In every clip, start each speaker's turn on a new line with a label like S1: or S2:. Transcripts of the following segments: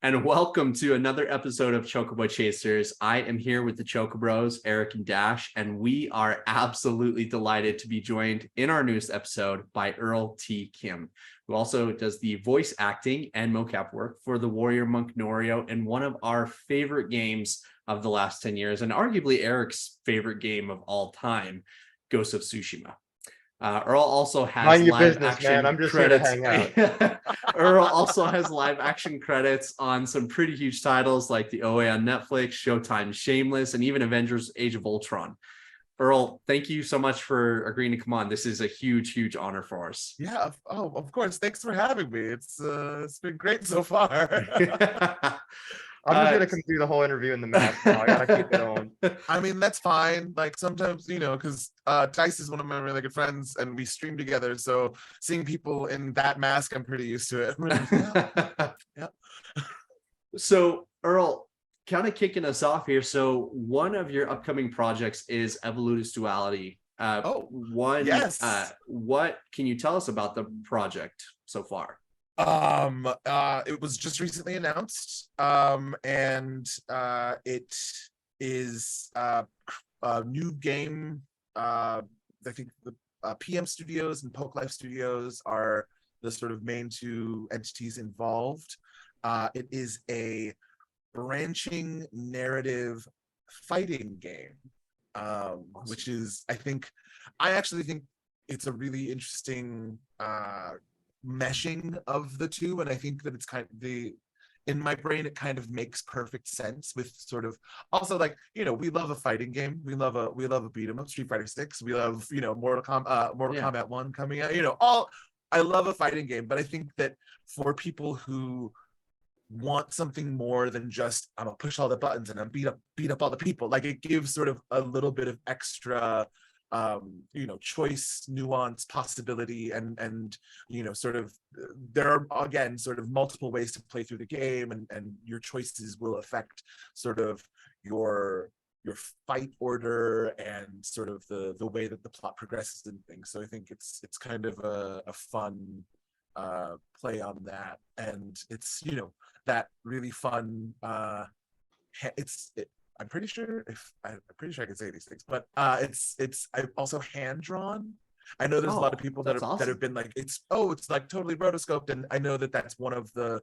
S1: and welcome to another episode of Chocobo Chasers. I am here with the Chocobros, Eric and Dash, and we are absolutely delighted to be joined in our newest episode by Earl T. Kim, who also does the voice acting and mocap work for the warrior monk Norio in one of our favorite games of the last 10 years, and arguably Eric's favorite game of all time, Ghost of Tsushima. Earl also has
S2: Mind your
S1: live
S2: business,
S1: action
S2: man. I'm just
S1: credits.
S2: here to hang out.
S1: Earl also has live action credits on some pretty huge titles like the OA on Netflix, Showtime's Shameless, and even Avengers Age of Ultron. Earl, thank you so much for agreeing to come on. This is a huge, huge honor for us.
S3: Yeah, of course. Thanks for having me. It's been great so far.
S2: I'm just gonna come through the whole interview in the mask now. I gotta keep it on.
S3: I mean, that's fine. Like sometimes, because Dice is one of my really good friends and we stream together. So seeing people in that mask, I'm pretty used to it. Yeah.
S1: So, Earl, kind of kicking us off here. So one of your upcoming projects is Evolutus Duality.
S3: Yes.
S1: What can you tell us about the project so far?
S3: It was just recently announced, and it is a new game. I think the PM Studios and Poke Life Studios are the sort of main two entities involved. It is a branching narrative fighting game, which is, I actually think it's a really interesting meshing of the two, and I think that it's kind of in my brain it kind of makes perfect sense with sort of also like we love a fighting game, we love a beat 'em up, Street Fighter 6, we love Mortal Kombat 1 coming out, I love a fighting game, but I think that for people who want something more than just I'm gonna push all the buttons and I'm beat up all the people, like it gives sort of a little bit of extra choice, nuance, possibility, and sort of there are again sort of multiple ways to play through the game, and your choices will affect sort of your fight order and sort of the way that the plot progresses and things. So I think it's kind of a fun play on that, and it's that really fun I'm pretty sure I can say these things, but it's also hand drawn. I know there's a lot of people that have been like it's like totally rotoscoped, and I know that that's one of the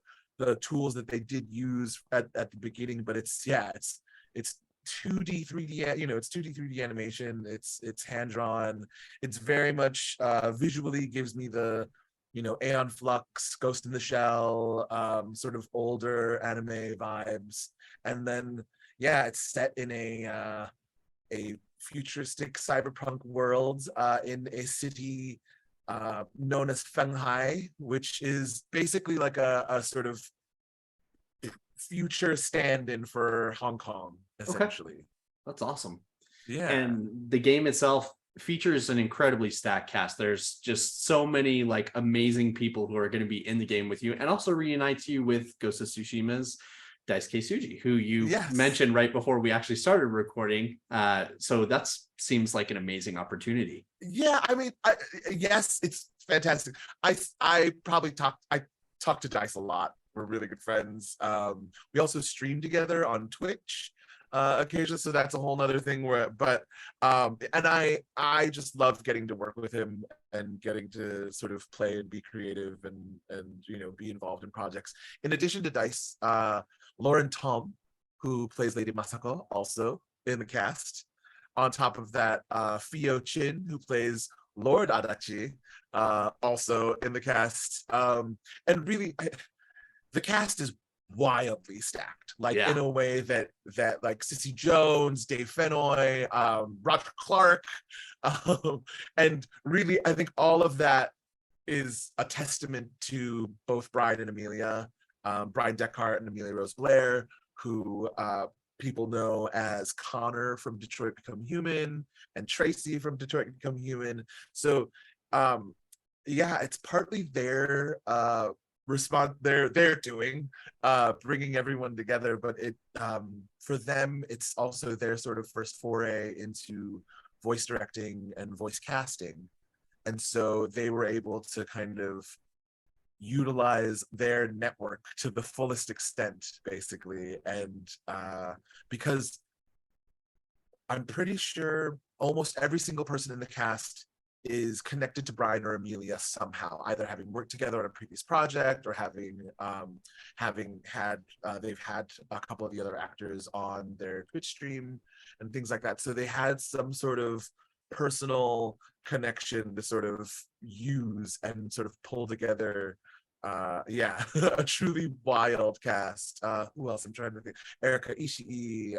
S3: tools that they did use at the beginning, but it's 2D 3D, it's 2D 3D animation, it's hand drawn, it's very much visually gives me the Aeon Flux, Ghost in the Shell, sort of older anime vibes, and then it's set in a futuristic cyberpunk world in a city known as Fenghai, which is basically like a sort of future stand-in for Hong Kong, essentially.
S1: Okay. That's awesome.
S3: Yeah.
S1: And the game itself features an incredibly stacked cast. There's just so many like amazing people who are going to be in the game with you, and also reunites you with Ghost of Tsushima's Daisuke Tsuji, who you mentioned right before we actually started recording. So that seems like an amazing opportunity.
S3: Yeah, I mean, yes, it's fantastic. I talk to Dice a lot. We're really good friends. We also stream together on Twitch occasionally, so that's a whole nother thing and I just love getting to work with him and getting to sort of play and be creative and be involved in projects. In addition to Dice, Lauren Tom, who plays Lady Masako, also in the cast. On top of that, Fio Chin, who plays Lord Adachi, also in the cast. And really, the cast is wildly stacked, like in a way that like Cissy Jones, Dave Fennoy, Roger Clark, and really I think all of that is a testament to both Bride and Amelia, Brian Deckhart and Amelia Rose Blair, who people know as Connor from Detroit Become Human and Tracy from Detroit Become Human. So it's partly their they're doing bringing everyone together, but it for them it's also their sort of first foray into voice directing and voice casting, and so they were able to kind of utilize their network to the fullest extent, basically. And because I'm pretty sure almost every single person in the cast is connected to Brian or Amelia somehow, either having worked together on a previous project or having had they've had a couple of the other actors on their Twitch stream and things like that. So they had some sort of personal connection to sort of use and sort of pull together a truly wild cast. Who else? I'm trying to think. Erika Ishii,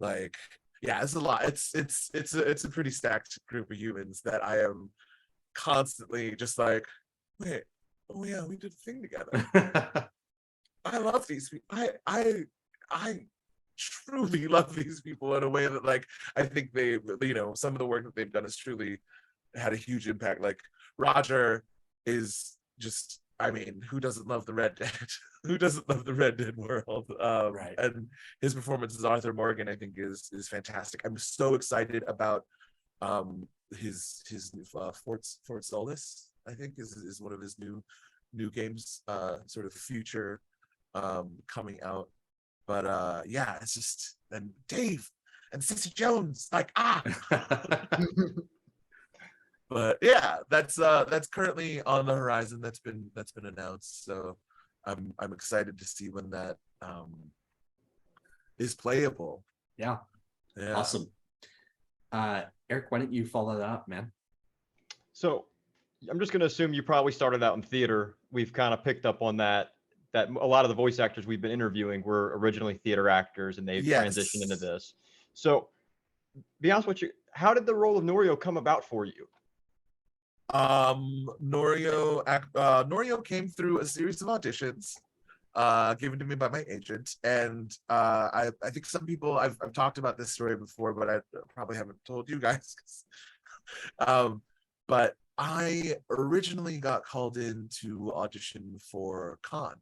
S3: like, yeah, it's a lot. It's a pretty stacked group of humans that I am constantly just like, wait, oh yeah, we did a thing together. I love these people. I truly love these people in a way that, like, I think they, some of the work that they've done has truly had a huge impact. Like, Roger is just, I mean, who doesn't love the Red Dead? Who doesn't love the Red Dead world?
S1: Right.
S3: And his performance as Arthur Morgan, I think, is fantastic. I'm so excited about his Fort Solis, I think, is one of his new games, sort of future coming out. But yeah, it's just, and Dave and Cissy Jones, like, But yeah, that's currently on the horizon. That's been announced. So I'm excited to see when that is playable.
S1: Yeah. Awesome. Eric, why don't you follow that up, man?
S2: So I'm just going to assume you probably started out in theater. We've kind of picked up on that a lot of the voice actors we've been interviewing were originally theater actors, and they've transitioned into this. So be honest with you, how did the role of Norio come about for you?
S3: Norio came through a series of auditions given to me by my agent, and I think some people, I've talked about this story before, but I probably haven't told you guys. But I originally got called in to audition for Khan.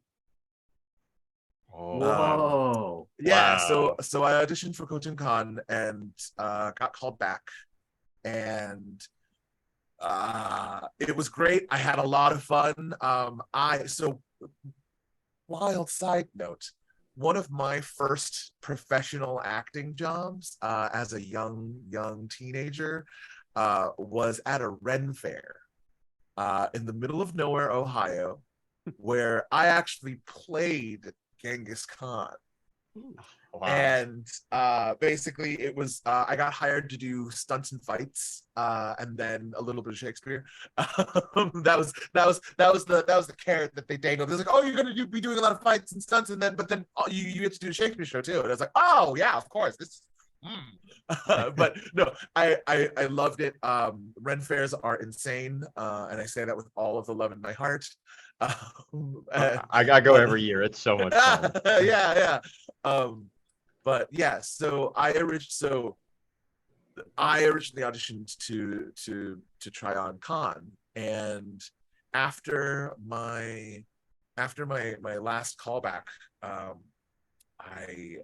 S1: Whoa.
S3: Yeah,
S2: Wow.
S3: so I auditioned for Khotun Khan and got called back, and it was great. I had a lot of fun. Wild side note, one of my first professional acting jobs as a young teenager was at a Ren fair in the middle of nowhere, Ohio, where I actually played Genghis Khan.
S2: Wow.
S3: And basically it was I got hired to do stunts and fights and then a little bit of Shakespeare. That was the carrot that they dangled. They're like, oh, you're gonna be doing a lot of fights and stunts, and then you get to do a Shakespeare show too. And I was like, oh yeah, of course. But no, I loved it. Ren fairs are insane, and I say that with all of the love in my heart.
S2: I go every year. It's so much fun.
S3: Yeah. But yeah, so I originally auditioned to try on Khan, and after my last callback, I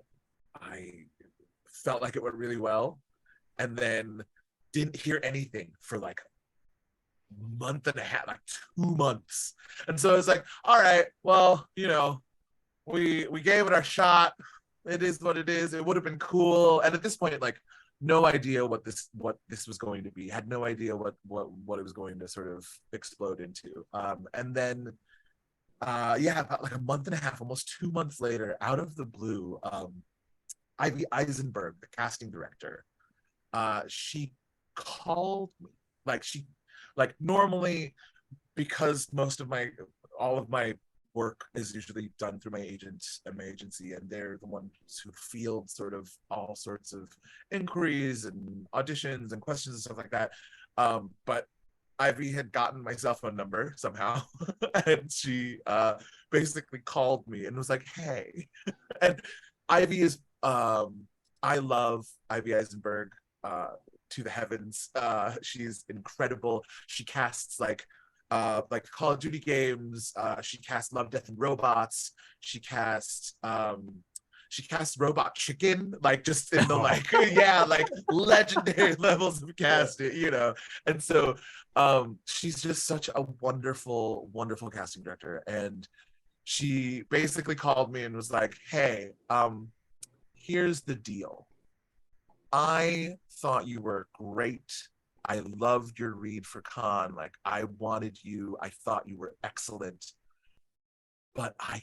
S3: felt like it went really well, and then didn't hear anything for like month and a half, like 2 months. And so it's like, all right, well, we gave it our shot. It is what it is. It would have been cool. And at this point, like, no idea what this was going to be. Had no idea what it was going to sort of explode into. And then about like a month and a half, almost 2 months later, out of the blue, Ivy Eisenberg, the casting director, she called me. Like normally, because all of my work is usually done through my agent and my agency, and they're the ones who field sort of all sorts of inquiries and auditions and questions and stuff like that. But Ivy had gotten my cell phone number somehow, and she basically called me and was like, "Hey," and Ivy is I love Ivy Eisenberg to the heavens. She's incredible. She casts like Call of Duty games. She casts Love, Death, and Robots. She casts she cast Robot Chicken, like just in the like yeah, like legendary levels of casting, you know. And so she's just such a wonderful, wonderful casting director. And she basically called me and was like, hey, here's the deal. I thought you were great. I loved your read for Khan. Like, I wanted you. I thought you were excellent. But I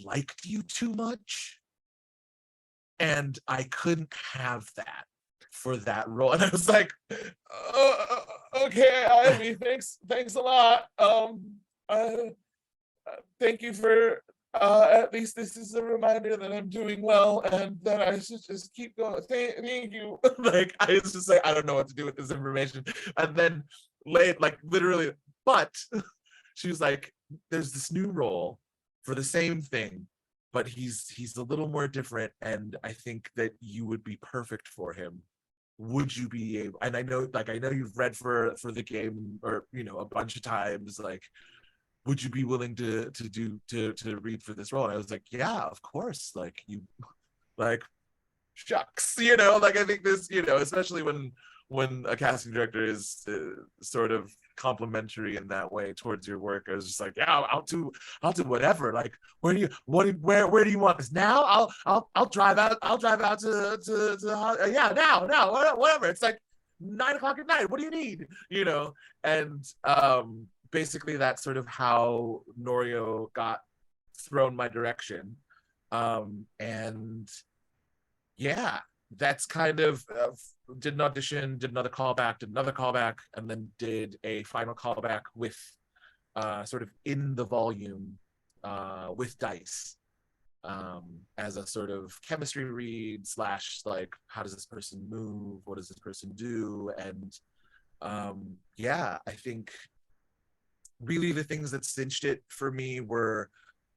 S3: liked you too much. And I couldn't have that for that role. And I was like, okay, Ivy, thanks a lot. Thank you for at least this is a reminder that I'm doing well and that I should just keep going. Thank you. Like, I was just like, I don't know what to do with this information. And then like literally, but she was like, there's this new role for the same thing, but he's a little more different, and I think that you would be perfect for him. Would you be able? And I know you've read for the game, or you know, a bunch of times, like, would you be willing to read for this role? And I was like, yeah, of course. Like, you, like, shucks, you know, like, I think this, you know, especially when a casting director is sort of complimentary in that way towards your work, I was just like, yeah, I'll do whatever. Like, where do you want this now? I'll drive out to yeah, now, whatever. It's like 9 o'clock at night. What do you need? You know. And basically that's sort of how Norio got thrown my direction. And yeah, that's kind of did an audition, did another callback, and then did a final callback with sort of in the volume with dice as a sort of chemistry read / like, how does this person move, what does this person do? And yeah, I think really the things that cinched it for me were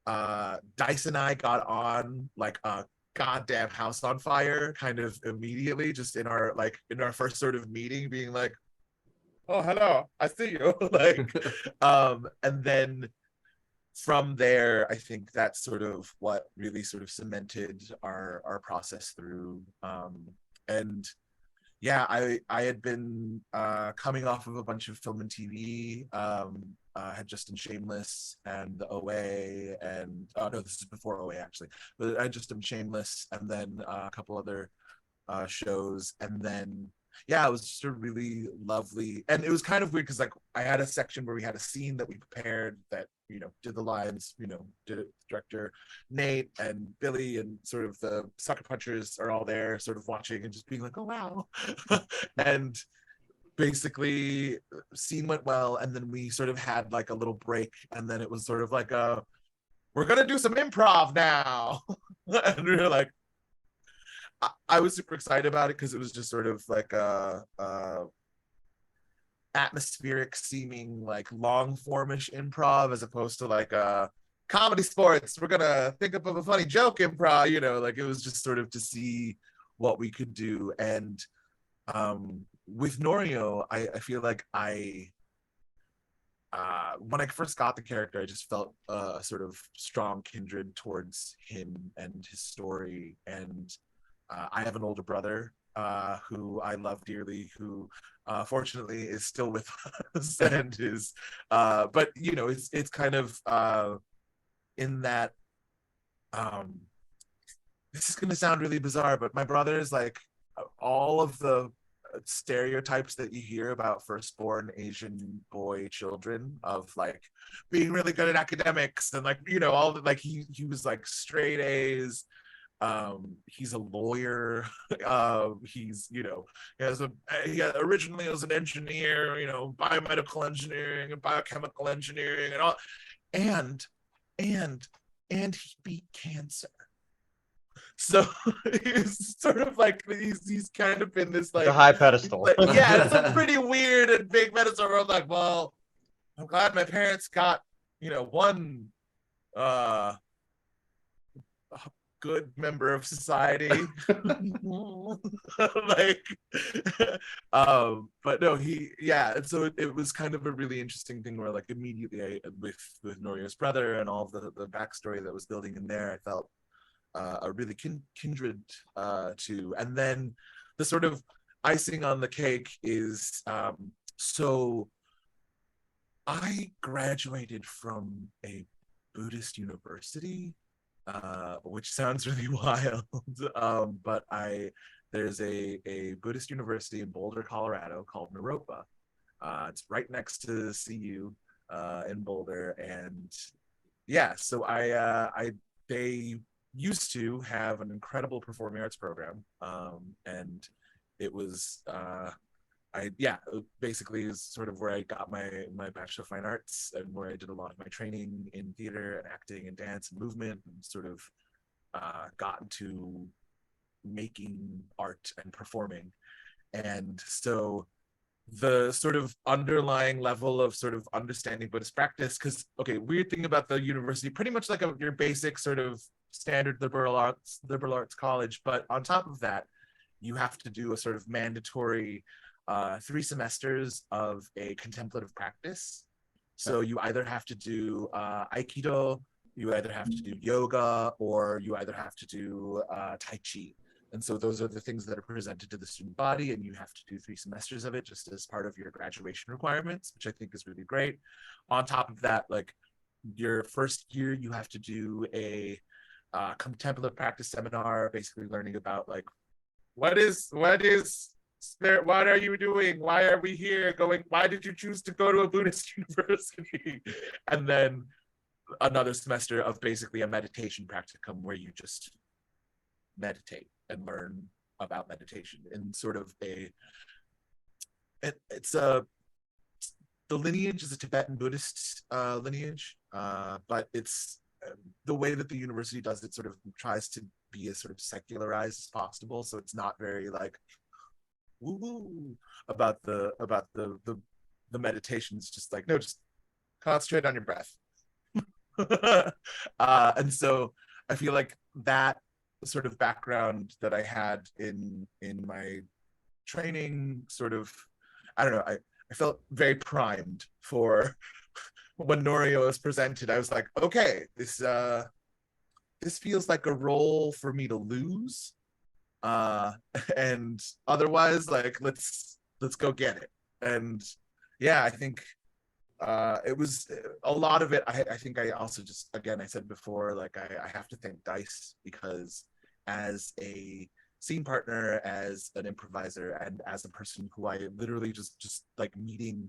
S3: Dice and I got on like a goddamn house on fire kind of immediately, just in our first sort of meeting, being like, oh, hello, I see you. Like, and then from there, I think that's sort of what really sort of cemented our process through. And yeah, I had been coming off of a bunch of film and TV. Had just done Shameless and the OA, and oh no, this is before OA actually. But I just done Shameless, and then a couple other shows, and then yeah, it was just a really lovely, and it was kind of weird because like I had a section where we had a scene that we prepared that, you know, did the lines, you know, did it, director Nate and Billy and sort of the sucker punchers are all there sort of watching and just being like, oh wow. And basically scene went well, and then we sort of had like a little break, and then it was sort of like we're gonna do some improv now. And we were like, I was super excited about it because it was just sort of like a atmospheric seeming like long formish improv, as opposed to like a comedy sports, we're gonna think up of a funny joke improv, you know. Like, it was just sort of to see what we could do. And with Norio, I feel like when I first got the character, I just felt a sort of strong kindred towards him and his story. And I have an older brother who I love dearly, who fortunately is still with us, and is but you know, it's kind of in that this is going to sound really bizarre, but my brother is like all of the stereotypes that you hear about firstborn Asian boy children, of like being really good at academics and like, you know, all the, like he was like straight A's. He's a lawyer. He's, you know, he originally was an engineer, you know, biomedical engineering and biochemical engineering and all, and he beat cancer. So he's sort of like he's kind of been this like
S2: a high pedestal.
S3: Like, yeah, it's a pretty weird and big pedestal where I'm like, well, I'm glad my parents got, you know, one good member of society. Like, but no, and so it was kind of a really interesting thing where like immediately with Norio's brother and all of the backstory that was building in there, I felt a really kindred to. And then the sort of icing on the cake is so I graduated from a Buddhist university, which sounds really wild. But there's a Buddhist university in Boulder, Colorado called Naropa. It's right next to CU in Boulder, and yeah, so they used to have an incredible performing arts program, and it was basically is sort of where I got my Bachelor of Fine Arts, and where I did a lot of my training in theater and acting and dance and movement, and sort of got into making art and performing. And so the sort of underlying level of sort of understanding Buddhist practice, because okay, weird thing about the university, pretty much like your basic sort of standard liberal arts college, but on top of that, you have to do a sort of mandatory 3 semesters of a contemplative practice. So you either have to do Aikido, you either have to do yoga, or you either have to do Tai Chi. And so those are the things that are presented to the student body, and you have to do 3 semesters of it just as part of your graduation requirements, which I think is really great. On top of that, like your first year, you have to do a contemplative practice seminar, basically learning about like what is spirit, what are you doing, why are we here, why did you choose to go to a Buddhist university? And then another semester of basically a meditation practicum where you just meditate and learn about meditation in sort of the lineage is a Tibetan Buddhist lineage, but it's the way that the university does it sort of tries to be as sort of secularized as possible, so it's not very like woo about the meditations, just like no, just concentrate on your breath. And so I feel like that sort of background that I had in my training sort of, I don't know, I felt very primed for when Norio was presented. I was like, okay, this feels like a role for me to lose, and otherwise like let's go get it. And yeah, I think it was a lot of it. I think I also just, again, I said before, like I have to thank Dice, because as a scene partner, as an improviser, and as a person who I literally just like meeting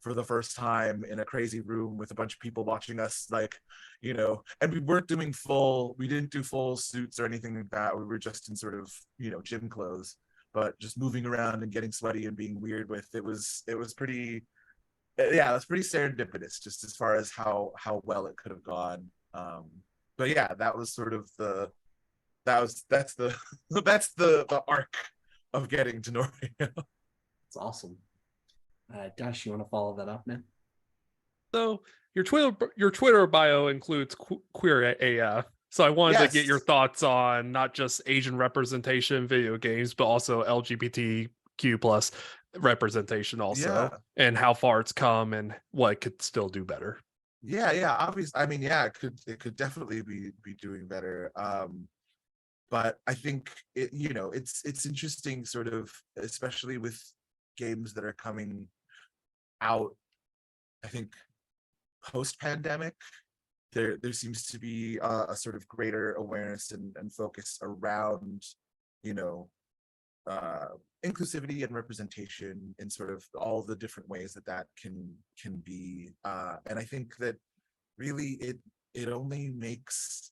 S3: for the first time in a crazy room with a bunch of people watching us, like, you know, and we didn't do full suits or anything like that. We were just in sort of, you know, gym clothes, but just moving around and getting sweaty and being weird with it was pretty, yeah, that's pretty serendipitous, just as far as how well it could have gone. But yeah, that was sort of that's the that's the arc of getting to Norio.
S1: It's awesome. Dash, you want to follow that up, man?
S4: So your Twitter bio includes queer AF. So I wanted to get your thoughts on not just Asian representation in video games, but also LGBTQ plus representation also, and how far it's come and what it could still do better.
S3: Yeah, obviously. I mean, yeah, it could definitely be doing better. But I think it's interesting, sort of, especially with games that are coming out, I think post-pandemic, there seems to be a sort of greater awareness and focus around, inclusivity and representation in sort of all the different ways that can be, and I think that really it only makes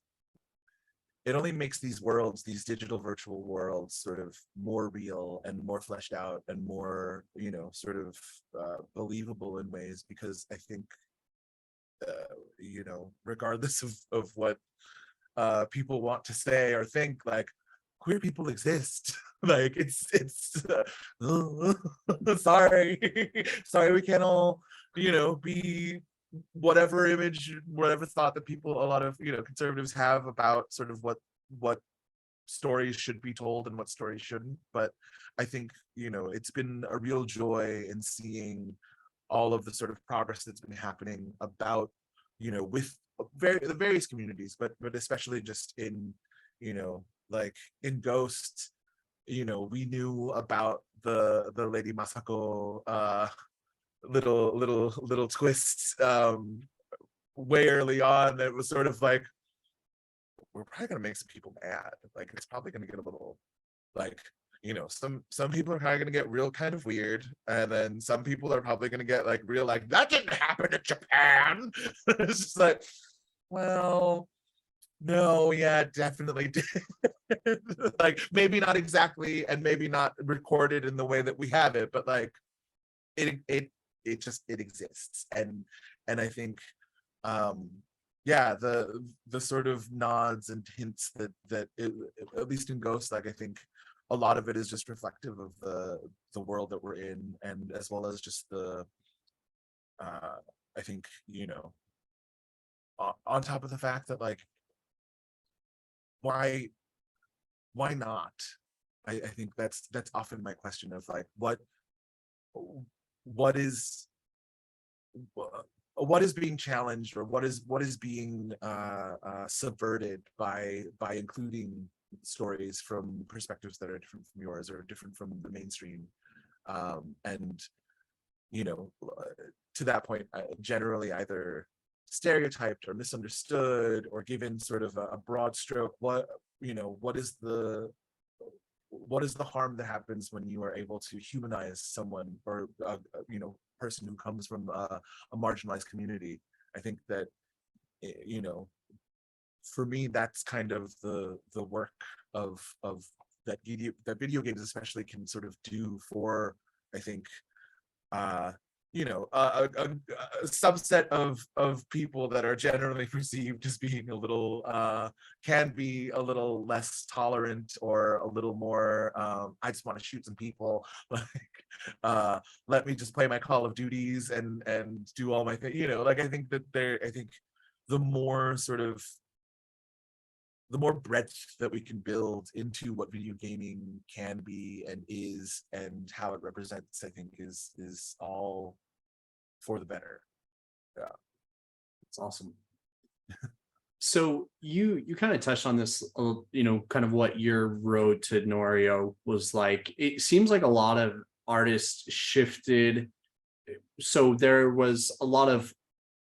S3: these worlds, these digital virtual worlds, sort of more real and more fleshed out and more, sort of believable in ways, because I think, regardless of what people want to say or think, like, queer people exist. Like it's sorry, we can't all, be whatever image, whatever thought that people, a lot of, conservatives have about sort of what stories should be told and what stories shouldn't. But I think, it's been a real joy in seeing all of the sort of progress that's been happening about, with the various communities, but especially just in, like in Ghost, we knew about the Lady Masako little twists way early on that was sort of like, we're probably gonna make some people mad. Like it's probably gonna get a little like, some people are probably gonna get real kind of weird, and then some people are probably gonna get like real like, that didn't happen in Japan. It's just like, well, no, yeah, it definitely did. Like maybe not exactly, and maybe not recorded in the way that we have it, but like it just it exists. And I think yeah, the sort of nods and hints that at least in Ghost, like I think a lot of it is just reflective of the world that we're in, and as well as just the I think, on top of the fact that like, why not? I think that's often my question of like, what is being challenged, or what is being subverted by including stories from perspectives that are different from yours or different from the mainstream. And to that point, generally either stereotyped or misunderstood or given sort of a broad stroke. What is the harm that happens when you are able to humanize someone, or a person who comes from a marginalized community? I think that for me, that's kind of the work of that video games especially can sort of do for, I think, a subset of people that are generally perceived as being a little can be a little less tolerant, or a little more I just want to shoot some people, like let me just play my Call of Duties and do all my thing, like I think the more sort of the more breadth that we can build into what video gaming can be and is, and how it represents, I think is all for the better. Yeah,
S1: it's awesome. So you kind of touched on this, kind of what your road to Norio was like. It seems like a lot of artists shifted. So there was a lot of,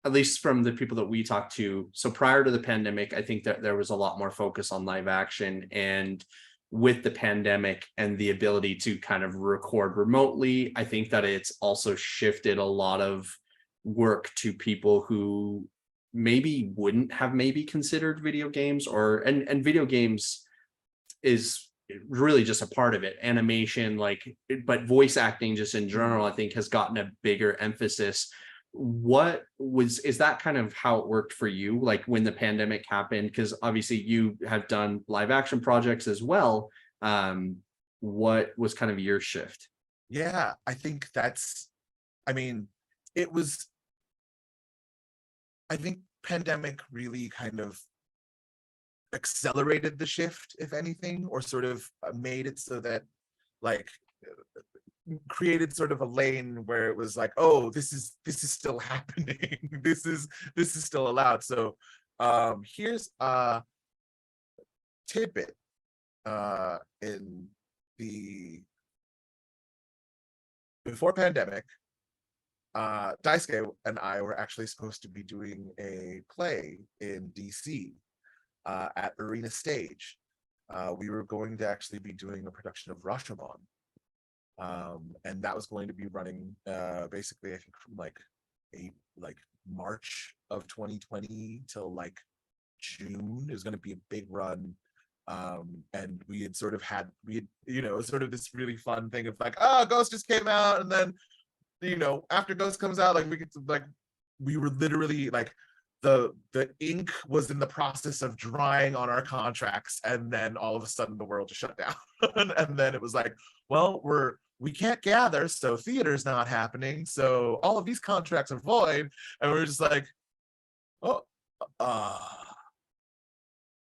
S1: at least from the people that we talked to, so prior to the pandemic, I think that there was a lot more focus on live action, and with the pandemic and the ability to kind of record remotely, I think that it's also shifted a lot of work to people who maybe wouldn't have maybe considered video games, or and video games is really just a part of it, animation, like, but voice acting just in general, I think has gotten a bigger emphasis. Is that kind of how it worked for you, like when the pandemic happened? Because obviously you have done live action projects as well. What was kind of your shift?
S3: Yeah, I think it was, I think pandemic really kind of accelerated the shift, if anything, or sort of made it so that, like, created sort of a lane where it was like, oh, this is still happening. this is still allowed. So here's a tidbit. In the before pandemic, Daisuke and I were actually supposed to be doing a play in DC at Arena Stage. We were going to actually be doing a production of Rashomon. And that was going to be running basically, I think, from like March of 2020 till like June. It was going to be a big run. And we had sort of sort of this really fun thing of like, oh, Ghost just came out, and then after Ghost comes out, like we were literally like, the ink was in the process of drying on our contracts, and then all of a sudden the world just shut down. And then it was like, well, we can't gather, so theater's not happening, so all of these contracts are void. And we're just like, oh,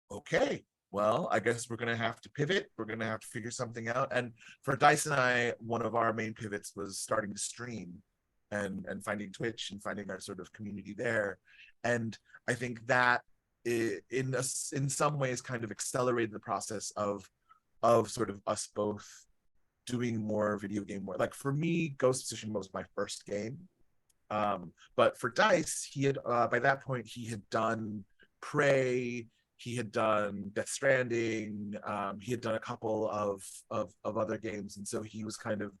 S3: okay. well, I guess we're gonna have to pivot. We're gonna have to figure something out. And for Dice and I, one of our main pivots was starting to stream and finding Twitch and finding our sort of community there. And I think that in some ways kind of accelerated the process of sort of us both doing more video game work. Like for me, Ghost of Tsushima was my first game. But for Dice, he had by that point he had done Prey, he had done Death Stranding, he had done a couple of other games, and so he was kind of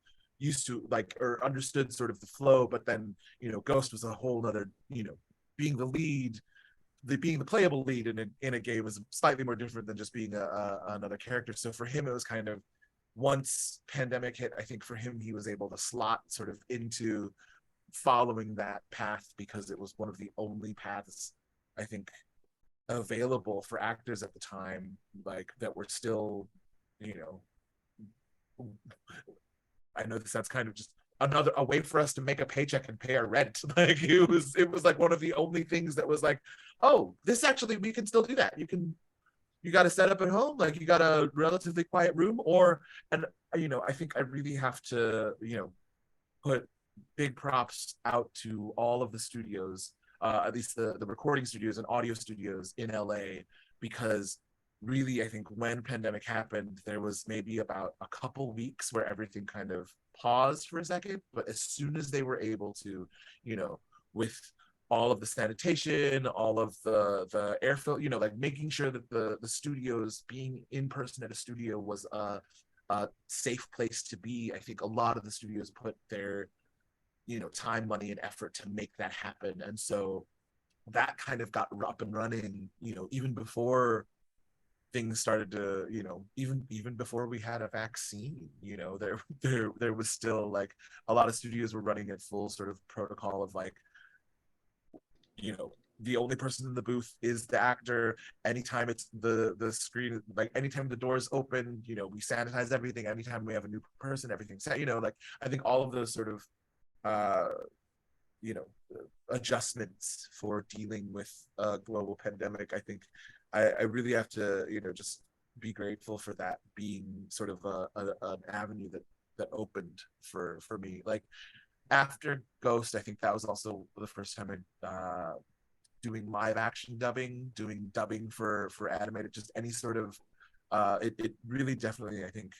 S3: used to like or understood sort of the flow. But then Ghost was a whole other being the lead, being the playable lead in a game was slightly more different than just being another character. So for him, it was kind of once pandemic hit, I think for him he was able to slot sort of into following that path because it was one of the only paths I think available for actors at the time, like that were still, I know this sounds kind of just a way for us to make a paycheck and pay our rent. Like it was like one of the only things that was like, oh, this actually we can still do that. You got to set up at home, like you got a relatively quiet room, and I think I really have to put big props out to all of the studios, at least the recording studios and audio studios in LA, because really I think when pandemic happened, there was maybe about a couple weeks where everything kind of paused for a second, but as soon as they were able to, with all of the sanitation, all of the airfill, like making sure that the studios being in person at a studio was a safe place to be. I think a lot of the studios put their time, money, and effort to make that happen. And so that kind of got up and running, even before things started to, even before we had a vaccine, there was still like a lot of studios were running at full sort of protocol of like, the only person in the booth is the actor. Anytime it's the screen, like anytime the doors open, we sanitize everything. Anytime we have a new person, everything's set. Like I think all of those sort of adjustments for dealing with a global pandemic, I think I really have to just be grateful for that being sort of an avenue that opened for me. Like after Ghost, I think that was also the first time I doing live action dubbing, doing dubbing for animated, just any sort of it really definitely, I think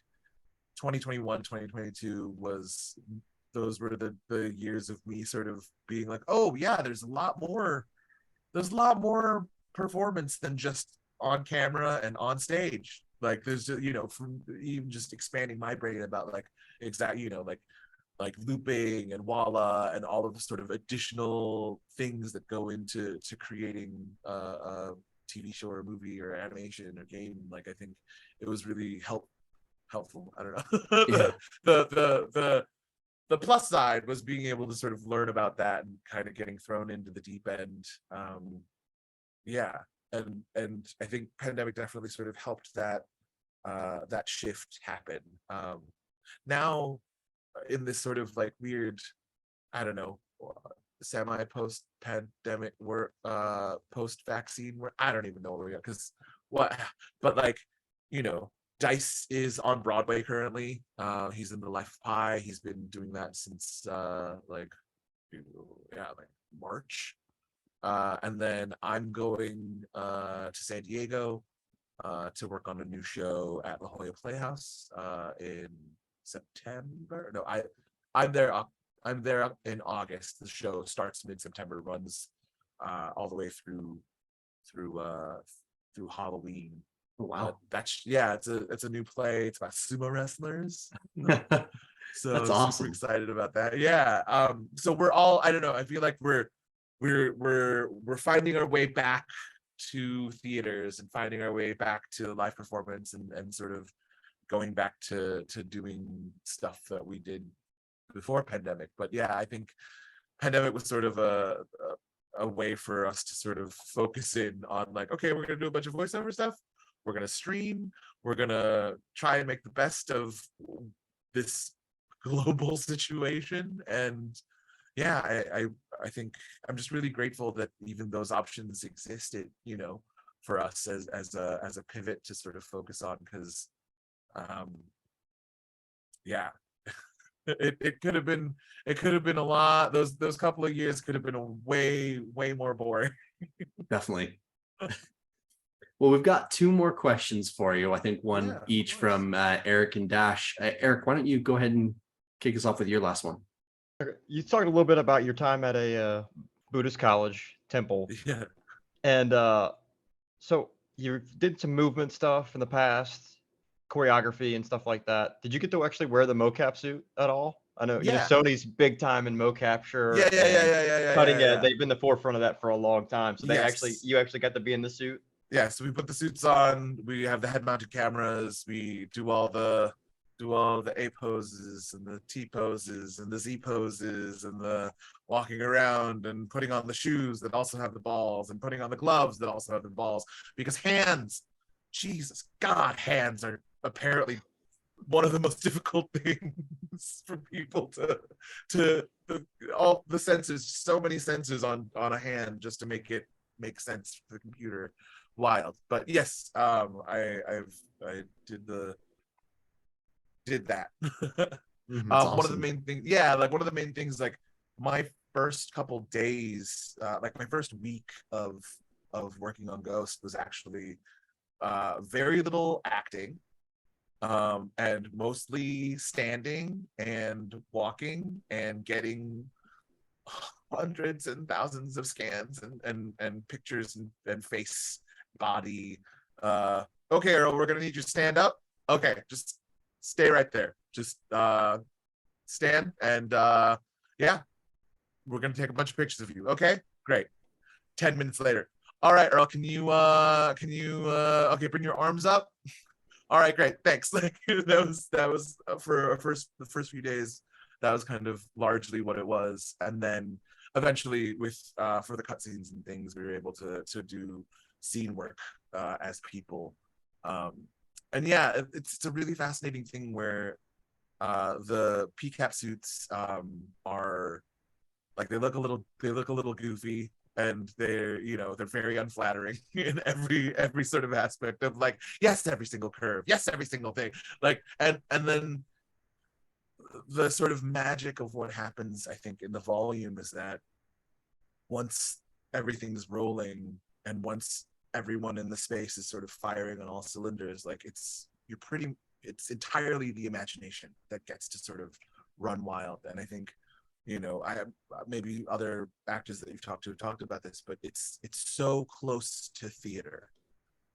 S3: 2021 2022 was, those were the years of me sort of being like, oh yeah, there's a lot more performance than just on camera and on stage. Like there's from even just expanding my brain about like exactly like looping and walla and all of the sort of additional things that go into creating a TV show or movie or animation or game. Like I think it was really helpful. I don't know.
S1: Yeah.
S3: The plus side was being able to sort of learn about that and kind of getting thrown into the deep end. Yeah, and I think pandemic definitely sort of helped that shift happen. Now in this sort of like weird, I don't know, semi post pandemic work, post vaccine work, I don't even know where we are because what, but like Dice is on Broadway currently. He's in The Life of Pi. He's been doing that since like March. And then I'm going to San Diego to work on a new show at La Jolla Playhouse in September. No, I'm there. I'm there in August. The show starts mid-September, runs all the way through Halloween.
S1: Wow.
S3: That's it's a new play. It's about sumo wrestlers. So
S1: That's
S3: super
S1: awesome.
S3: excited about that. Yeah. So we're all, I don't know, I feel like we're finding our way back to theaters and finding our way back to live performance and sort of going back to doing stuff that we did before pandemic. But yeah, I think pandemic was sort of a way for us to sort of focus in on like, okay, we're gonna do a bunch of voiceover stuff. We're gonna stream. We're gonna try and make the best of this global situation. And yeah, I think I'm just really grateful that even those options existed. for us as a pivot to sort of focus on, because yeah, it could have been a lot. Those couple of years could have been a way more boring.
S1: Definitely. Well, we've got two more questions for you. I think one
S3: Yeah, of
S1: each
S3: course.
S1: from Eric and Dash. Eric, why don't you go ahead and kick us off with your last one?
S2: Okay, you talked a little bit about your time at a Buddhist college temple,
S3: Yeah.
S2: and so you did some movement stuff in the past, choreography and stuff like that. Did you get to actually wear the mocap suit at all? I know,
S3: Yeah.
S2: Sony's big time in mocapture
S3: Yeah.
S2: and cutting edge.
S3: Yeah.
S2: They've been the forefront of that for a long time. So
S3: Yes.
S2: you actually got to be in the suit.
S3: Yeah, so we put the suits on, we have the head-mounted cameras, we do all the A poses and the T poses and the Z poses and the walking around and putting on the shoes that also have the balls and putting on the gloves that also have the balls, because hands, Jesus God, hands are apparently one of the most difficult things for people to all the sensors, so many sensors on a hand just to make it make sense for the computer. Wild. But yes, I did that.
S1: That's
S3: One of the
S1: awesome.
S3: main things, yeah, like one of the main things, like my first couple days, like my first week of working on Ghost was actually very little acting, and mostly standing and walking and getting hundreds and thousands of scans and pictures and face, body. Okay, Earl, we're gonna need you to stand up. Okay, just stay right there. Just stand, and yeah, we're gonna take a bunch of pictures of you. Okay, great. 10 minutes later. All right, Earl, can you okay, bring your arms up? All right, great, thanks. Like that was for the first few days. That was kind of largely what it was, and then eventually, with for the cutscenes and things, we were able to do scene work as people, and yeah, it's a really fascinating thing where the PCAP suits are like they look a little goofy, and they're very unflattering in every sort of aspect of, like, yes, every single curve, yes, every single thing, like, and then the sort of magic of what happens, I think, in the volume is that once everything's rolling and once everyone in the space is sort of firing on all cylinders, like it's entirely the imagination that gets to sort of run wild. And I think, I maybe other actors that you've talked to have talked about this, but it's so close to theater,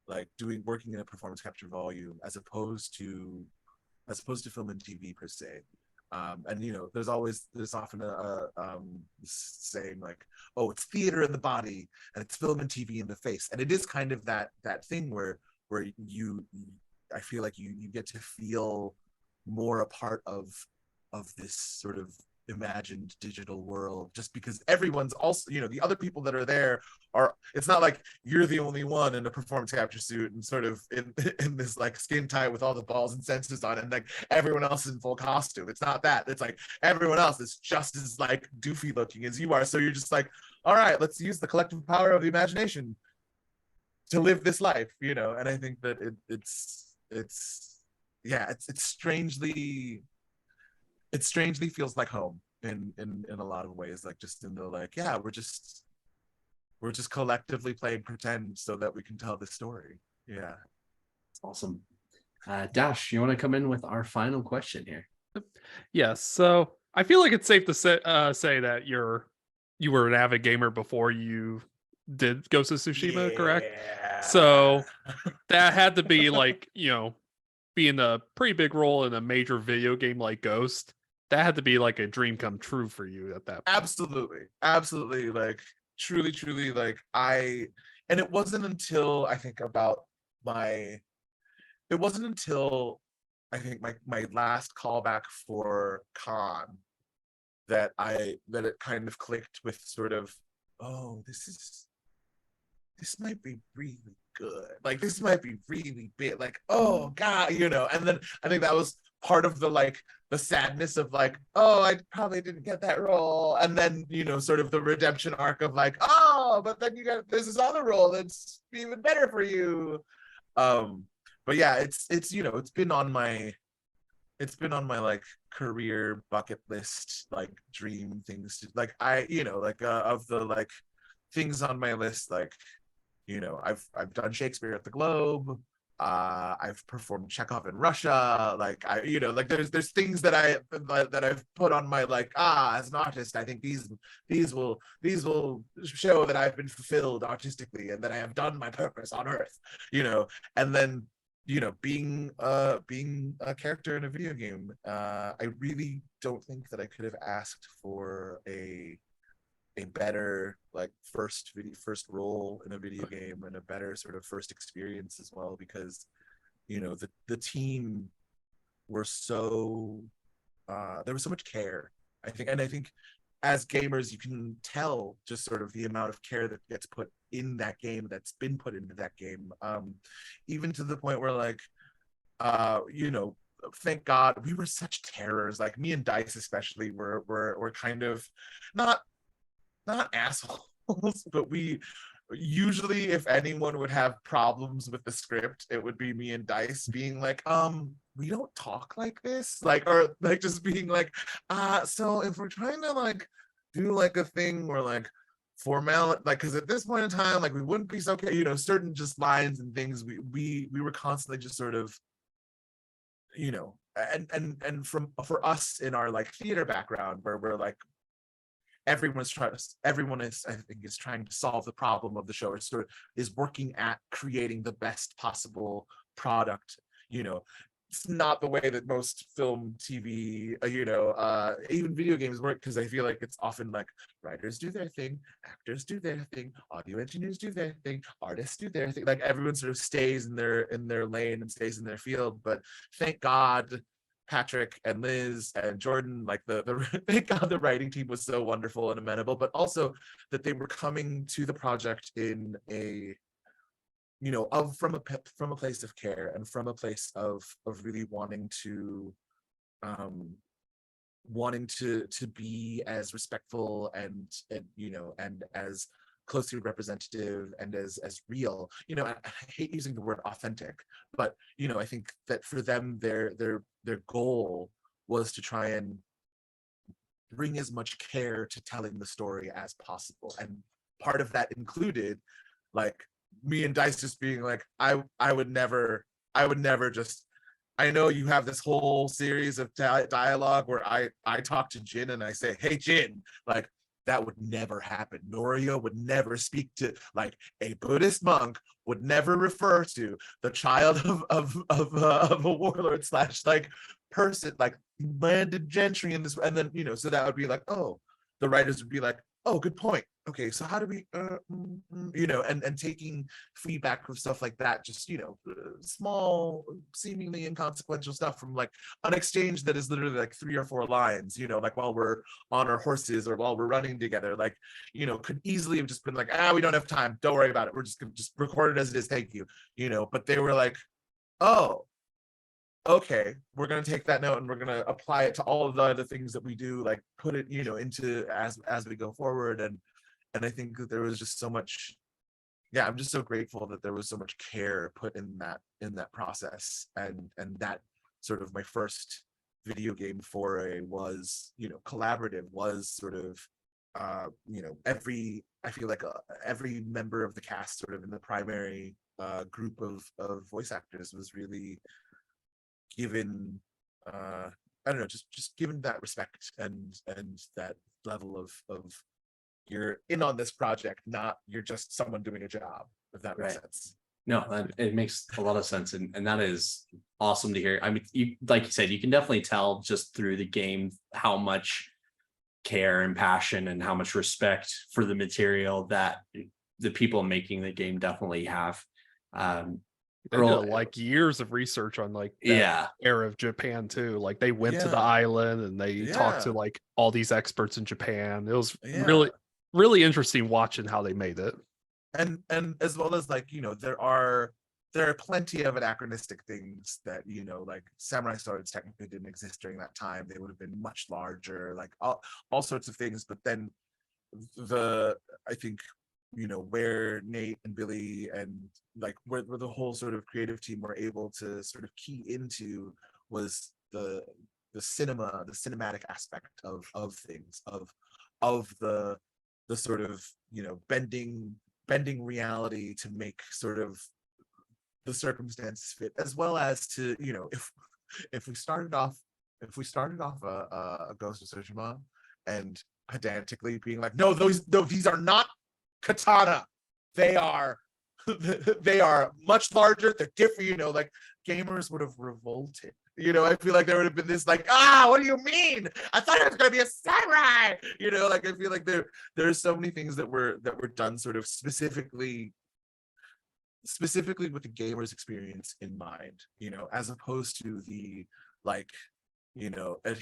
S3: like working in a performance capture volume as opposed to film and TV per se. And there's often a saying like, oh, it's theater in the body and it's film and TV in the face, and it is kind of that thing where I feel like you get to feel more a part of this sort of imagined digital world, just because everyone's also, the other people that are there are, it's not like you're the only one in a performance capture suit and sort of in this like skin tight with all the balls and sensors on it, and like everyone else is in full costume. It's not that. It's like everyone else is just as like doofy looking as you are, so you're just like, all right, let's use the collective power of the imagination to live this life, and I think that it's strangely feels like home in a lot of ways, like just in the, like, yeah, we're just collectively playing pretend so that we can tell this story. Yeah,
S1: It's awesome. Dash, you want to come in with our final question here?
S4: Yes. So I feel like it's safe to say that you were an avid gamer before you did Ghost of Tsushima, correct? So that had to be like, being a pretty big role in a major video game like Ghost. That had to be like a dream come true for you at that point.
S3: Absolutely, like truly, like and it wasn't until I think my last callback for Khan that it kind of clicked with sort of, oh, this might be really good, like this might be really big, like, oh god, and then I think that was part of the sadness of like, oh, I probably didn't get that role, and then sort of the redemption arc of like, oh, oh, but then there's this other role that's even better for you. But yeah, it's it's been on my like career bucket list, like dream things to, like of the like things on my list, like I've done Shakespeare at the Globe. I've performed Chekhov in Russia. Like like there's things that I've put on my like, as an artist, I think these will show that I've been fulfilled artistically and that I have done my purpose on Earth. And then being a character in a video game, I really don't think that I could have asked for a better like first role in a video game, and a better sort of first experience as well, because the team were so there was so much care, I think. And I think as gamers you can tell just sort of the amount of care that gets put in that game, that's been put into that game, even to the point where like thank God we were such terrors, like me and Dice especially were kind of not assholes, but we usually, if anyone would have problems with the script, it would be me and Dice being like, we don't talk like this, like, or like just being like, so if we're trying to like do like a thing where like formal, like, because at this point in time, like we wouldn't be so, certain just lines and things, we were constantly just sort of, and for us in our like theater background, where we're like, everyone is, I think, is trying to solve the problem of the show, or sort of is working at creating the best possible product. It's not the way that most film, TV, even video games work, because I feel like it's often like writers do their thing, actors do their thing, audio engineers do their thing, artists do their thing. Like everyone sort of stays in their lane and stays in their field. But thank God Patrick and Liz and Jordan, like the thank God the writing team was so wonderful and amenable, but also that they were coming to the project in a from a place of care, and from a place of really wanting to be as respectful and as closely representative and as real. I hate using the word authentic, but I think that for them, their goal was to try and bring as much care to telling the story as possible. And part of that included like me and Dice just being like, I would never just, I know you have this whole series of dialogue where I talk to Jin and I say, hey Jin, like that would never happen. Norio would never speak to, like, a Buddhist monk would never refer to the child of a warlord slash like person, like landed gentry in this, and then so that would be like, oh, the writers would be like, oh, good point. Okay, so how do we, and taking feedback from stuff like that, just small, seemingly inconsequential stuff from like an exchange that is literally like 3 or 4 lines, like while we're on our horses or while we're running together, like could easily have just been like, we don't have time, don't worry about it, we're just gonna just record it as it is, thank you, but they were like, oh, okay, we're going to take that note and we're going to apply it to all of the other things that we do, like put it into as we go forward. And I think that there was just so much, I'm just so grateful that there was so much care put in that process. And that sort of my first video game foray was collaborative, was sort of I feel like every member of the cast sort of in the primary group of voice actors was really given I don't know, just given that respect and that level of you're in on this project, not you're just someone doing a job, if that makes sense.
S1: No, it makes a lot of sense, and that is awesome to hear. I mean, like you said, you can definitely tell just through the game how much care and passion and how much respect for the material that the people making the game definitely have.
S4: They did like years of research on like that era of Japan too. Like they went to the island and they talked to like all these experts in Japan. It was really interesting watching how they made it.
S3: And as well as like, there are plenty of anachronistic things that, like samurai swords technically didn't exist during that time. They would have been much larger, like all sorts of things. But then I think where Nate and Billy and like where the whole sort of creative team were able to sort of key into was the cinematic aspect of things, of the sort of bending reality to make sort of the circumstances fit, as well as to if we started off a Ghost of Tsushima and pedantically being like, no, these are not katana, they are they are much larger, they're different, like gamers would have revolted. I feel like there would have been this like, what do you mean? I thought it was gonna be a samurai. Like I feel like there's so many things that were done sort of specifically with the gamer's experience in mind, as opposed to the like, a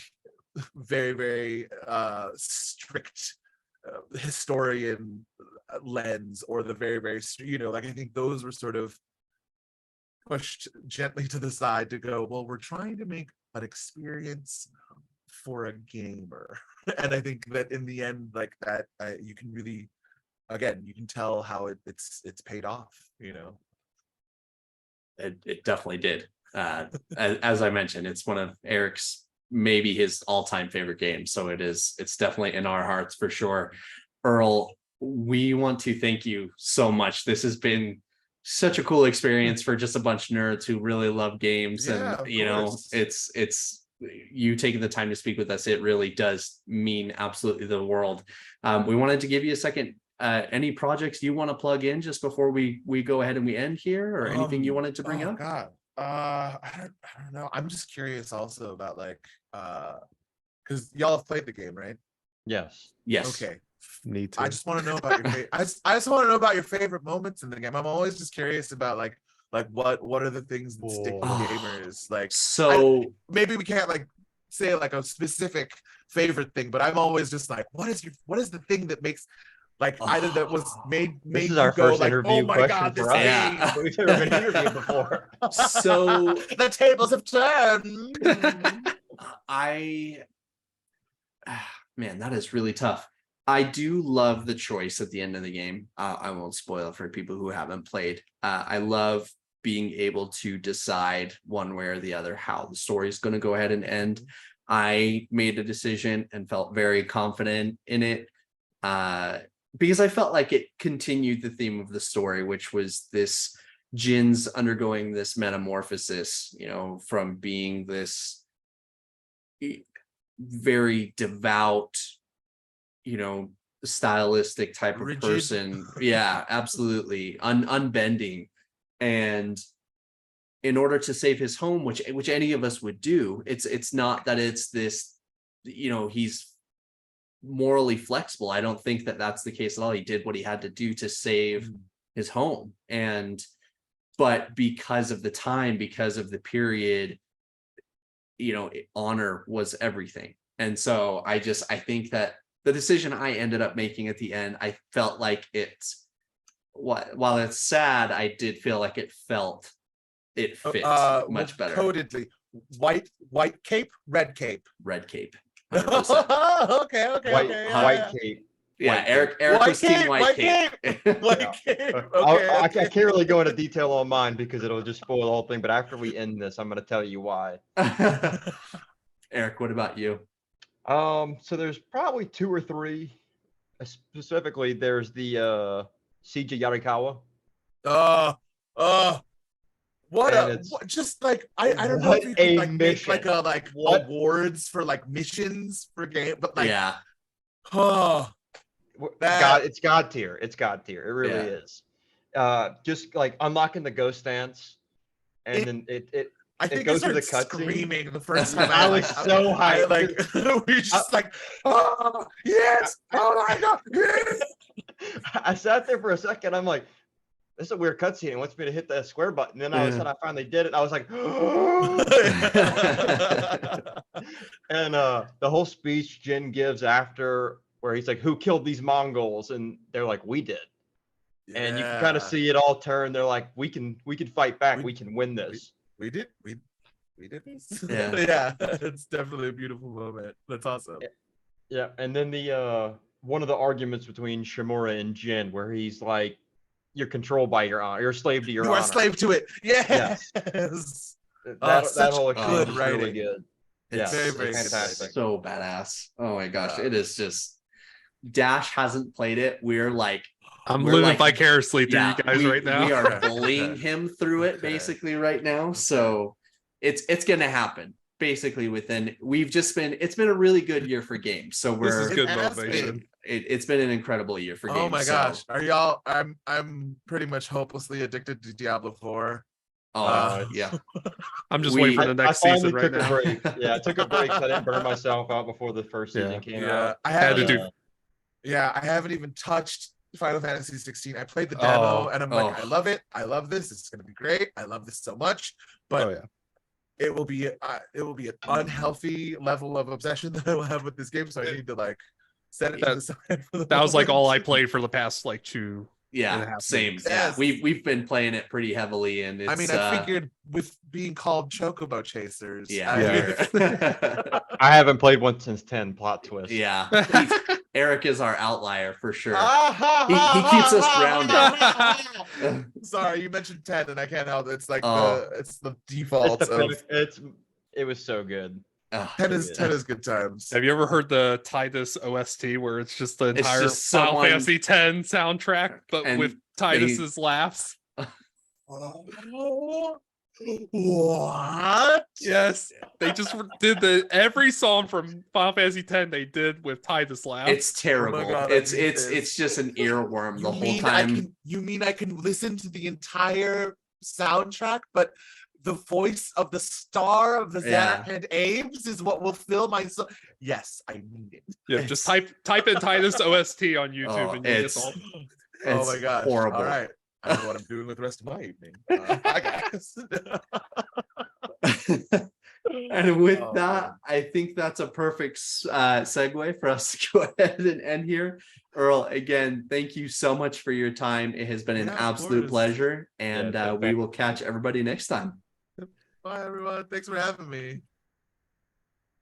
S3: very, very strict historian lens, or the very, very, like I think those were sort of pushed gently to the side to go, well, we're trying to make an experience for a gamer. And I think that in the end, like that, you can really, again, you can tell how it's paid off,
S1: It definitely did. As I mentioned, it's one of Eric's, maybe his all-time favorite games. So it's definitely in our hearts for sure. Earl, we want to thank you so much. This has been such a cool experience for just a bunch of nerds who really love games.
S3: Yeah,
S1: And it's you taking the time to speak with us. It really does mean absolutely the world. We wanted to give you a second. Any projects you want to plug in just before we go ahead and we end here, or anything you wanted to bring up?
S3: God, I don't know. I'm just curious also about like, because y'all have played the game, right?
S2: Yes.
S3: Okay.
S4: Need to.
S3: I just want to know about your I just want to know about your favorite moments in the game. I'm always just curious about like what are the things that stick with gamers? Like,
S1: So
S3: maybe we can't like say like a specific favorite thing, but I'm always just like, what is the thing that makes like either that was made
S2: This is
S3: you
S2: our
S3: go
S2: first
S3: like,
S2: interview
S3: oh my
S2: question
S3: god, this
S2: for us.
S3: game.
S1: Yeah.
S2: We've never been interviewed before.
S1: So
S3: The tables have turned.
S1: Man, that is really tough. I do love the choice at the end of the game. I won't spoil it for people who haven't played. I love being able to decide one way or the other how the story is going to go ahead and end. I made a decision and felt very confident in it, because I felt like it continued the theme of the story, which was this Jin's undergoing this metamorphosis, from being this very devout, stylistic type of
S3: Rigid.
S1: person. Yeah, absolutely. Unbending. And in order to save his home, which any of us would do, it's not that it's this, he's morally flexible. I don't think that that's the case at all. He did what he had to do to save his home. But because of the time, because of the period, honor was everything. And so I think that the decision I ended up making at the end, I felt like while it's sad, I did feel like it fit much better.
S3: Codedly, white cape, red cape.
S1: Red cape. 100%.
S3: Okay.
S2: White cape.
S1: Yeah,
S2: White
S1: Eric
S2: cape.
S1: was team white cape.
S3: White cape.
S2: I can't really go into detail on mine because it'll just spoil the whole thing. But after we end this, I'm going to tell you why.
S1: Eric, what about you?
S2: So there's probably 2 or 3. Specifically, there's the Siege of Yarikawa.
S3: Just like I don't know if you could like make like awards for like missions for game, but like
S1: yeah.
S2: It's God tier. It's God tier. It really is. Just like unlocking the ghost dance, and then
S3: I think
S2: goes
S3: I
S2: through
S3: started
S2: the cutscene.
S3: screaming the first time.
S2: I was so hyped.
S3: Like we just like, oh yes, oh my god. Yes!
S2: I sat there for a second. I'm like, this is a weird cutscene. It wants me to hit the square button. Then all of a sudden, I finally did it. I was like, and the whole speech Jin gives after, where he's like, "Who killed these Mongols?" And they're like, "We did." Yeah. And you can kind of see it all turn. They're like, "We can fight back. We can win this."
S3: We did this.
S1: Yeah.
S3: Yeah, it's definitely a beautiful moment. That's awesome.
S2: Yeah, and then the one of the arguments between Shimura and Jin, where he's like, "You're controlled by your honor. You're a slave to your
S3: You
S2: honor."
S3: are a slave to it. Yes.
S2: That
S3: Such
S2: whole
S3: good
S2: exchange is really
S3: writing.
S2: good.
S1: It's,
S3: very,
S2: Yes,
S3: very
S2: it's
S3: good.
S2: fantastic.
S1: so badass. Oh my gosh,
S3: Yeah.
S1: it is just. Dash hasn't played it. We're like,
S4: I'm
S1: we're
S4: living
S1: like-
S4: vicariously through
S1: yeah,
S4: you guys right now.
S1: we are
S3: Okay,
S1: bullying
S3: okay.
S1: him through it
S3: Okay.
S1: basically right now. So it's gonna happen. Basically, it's been a really good year for games. So
S4: This is
S1: we're
S4: good
S3: It has
S4: motivation.
S1: it's been an incredible year for games.
S3: Oh my
S1: so-
S3: gosh. Are y'all I'm pretty much hopelessly addicted to Diablo 4.
S1: Oh yeah.
S4: I'm just
S1: We-
S4: waiting for the next
S2: I
S4: season
S2: finally
S4: right
S2: took
S4: now.
S2: a break. Yeah, I took a break. I didn't burn myself out before the first season came
S3: Yeah.
S2: out.
S3: I
S4: Had to
S3: haven't
S4: do.
S3: I haven't even touched Final Fantasy 16. I played the demo and I'm like, I
S1: oh.
S3: love it. I love this. It's gonna be great. I love this so much. But
S4: Oh yeah.
S3: it will be an unhealthy level of obsession that I will have with this game. So I need to like set it to the side for the
S4: That was like all I
S3: moment.
S4: played for the past like 2 and a
S1: Yeah,
S4: half
S1: same.
S4: weeks.
S1: Yeah,
S3: Yes.
S1: we've been playing it pretty heavily, and it's,
S3: I mean, I figured with being called Chocobo Chasers.
S1: yeah,
S2: I haven't played one since 10. Plot twist.
S1: yeah. Eric is our outlier for sure. He keeps us grounded.
S3: Sorry, you mentioned 10 and I can't help it. It's like
S1: Oh.
S3: it's the default of
S2: It was so good.
S3: 10 is good times.
S4: Have you ever heard the Titus OST where it's just the entire
S1: just
S4: Final
S1: someone-
S4: Fantasy X soundtrack, but
S1: And
S4: with Titus's laughs?
S3: What?
S4: Yes, they just did every song from Final Fantasy X they did with Titus laughs.
S1: It's terrible.
S3: God, I
S1: it's
S3: need
S1: it's
S3: this.
S1: it's just an earworm the whole
S3: mean
S1: time.
S3: you mean I can listen to the entire soundtrack, but the voice of the star of the
S1: Yeah.
S3: Xanarkand Ames is what will fill my soul. Yes, I need it.
S4: Yeah, just type in Titus OST on YouTube
S1: Oh,
S4: and you get
S1: it's-
S4: all.
S3: Oh
S1: It's
S3: my gosh.
S1: horrible.
S3: All right. I don't know what I'm doing with the rest of my evening. Bye, guys.
S1: And with
S3: Oh,
S1: that,
S3: man.
S1: I think that's a perfect segue for us to go ahead and end here. Earl, again, thank you so much for your time. It has been an
S3: Yeah, of
S1: absolute
S3: course.
S1: pleasure, and
S2: Yeah,
S1: we will catch everybody next time.
S3: Bye, everyone. Thanks for having me.